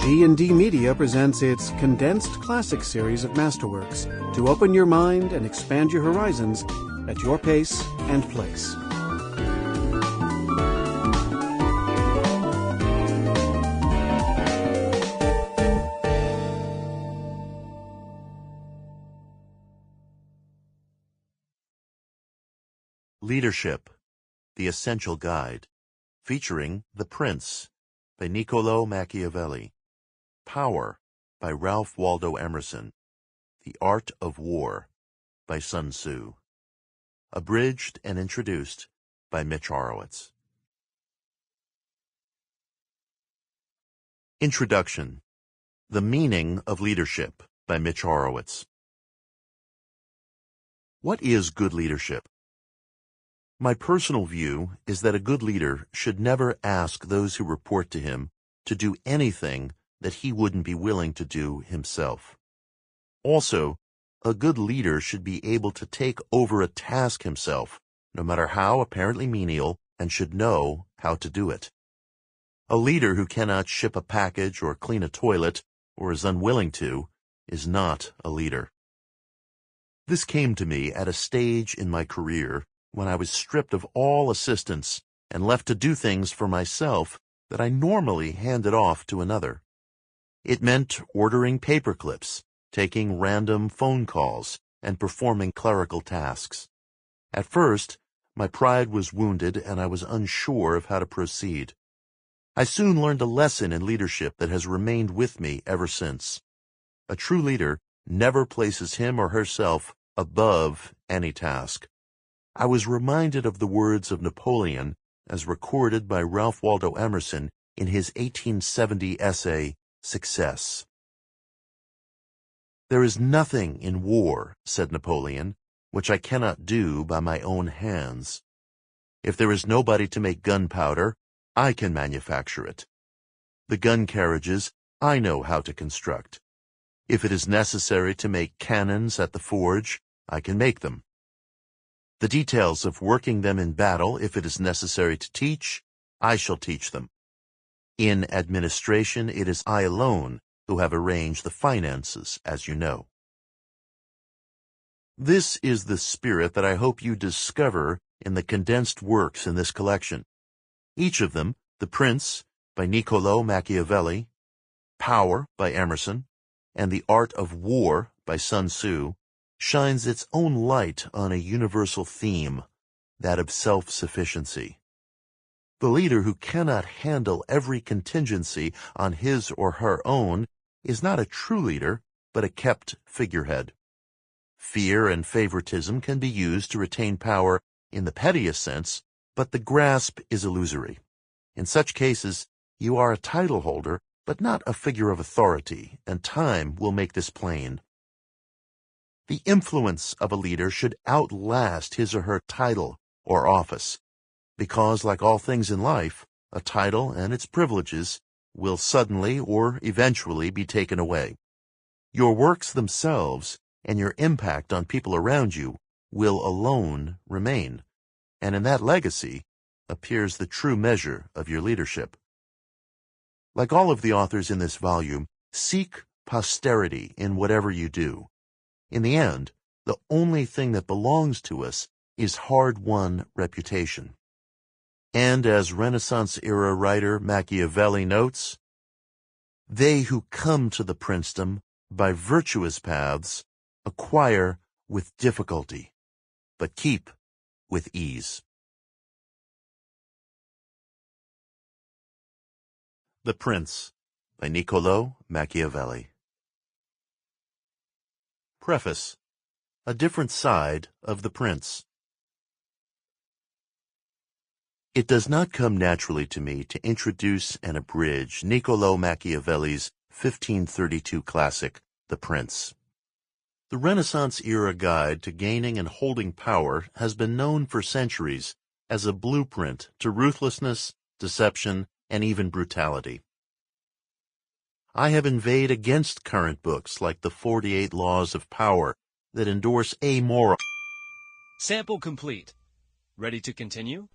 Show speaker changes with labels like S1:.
S1: D&D Media presents its Condensed Classic series of masterworks to open your mind and expand your horizons at your pace and place.
S2: Leadership, The Essential Guide, featuring The Prince by Niccolò Machiavelli, Power by Ralph Waldo Emerson, The Art of War by Sun Tzu, abridged and introduced by Miitch Horowitz. Introduction, The Meaning of Leadership by Miitch Horowitz. What is good leadership? My personal view is that a good leader should never ask those who report to him to do anything that he wouldn't be willing to do himself. Also, a good leader should be able to take over a task himself, no matter how apparently menial, and should know how to do it. A leader who cannot ship a package or clean a toilet, or is unwilling to, is not a leader. This came to me at a stage in my career when I was stripped of all assistance and left to do things for myself that I normally handed off to another. It meant ordering paper clips, taking random phone calls, and performing clerical tasks. At first, my pride was wounded and I was unsure of how to proceed. I soon learned a lesson in leadership that has remained with me ever since. A true leader never places him or herself above any task. I was reminded of the words of Napoleon as recorded by Ralph Waldo Emerson in his 1870 essay, Success. "There is nothing in war," said Napoleon, "which I cannot do by my own hands. If there is nobody to make gunpowder, I can manufacture it. The gun carriages I know how to construct. If it is necessary to make cannons at the forge, I can make them. The details of working them in battle, if it is necessary to teach, I shall teach them. In administration, it is I alone who have arranged the finances, as you know." This is the spirit that I hope you discover in the condensed works in this collection. Each of them, The Prince by Niccolò Machiavelli, Power by Emerson, and The Art of War by Sun Tzu, shines its own light on a universal theme, that of self-sufficiency. The leader who cannot handle every contingency on his or her own is not a true leader, but a kept figurehead. Fear and favoritism can be used to retain power in the pettiest sense, but the grasp is illusory. In such cases, you are a title holder, but not a figure of authority, and time will make this plain. The influence of a leader should outlast his or her title or office, because, like all things in life, a title and its privileges will suddenly or eventually be taken away. Your works themselves and your impact on people around you will alone remain, and in that legacy appears the true measure of your leadership. Like all of the authors in this volume, seek posterity in whatever you do. In the end, the only thing that belongs to us is hard-won reputation. And as Renaissance-era writer Machiavelli notes, "They who come to the princedom by virtuous paths acquire with difficulty, but keep with ease." The Prince by Niccolò Machiavelli. Preface. A different side of the Prince. It does not come naturally to me to introduce and abridge Niccolò Machiavelli's 1532 classic, The Prince. The Renaissance-era guide to gaining and holding power has been known for centuries as a blueprint to ruthlessness, deception, and even brutality. I have inveighed against current books like the 48 Laws of Power that endorse amoral.
S3: Sample complete. Ready to continue?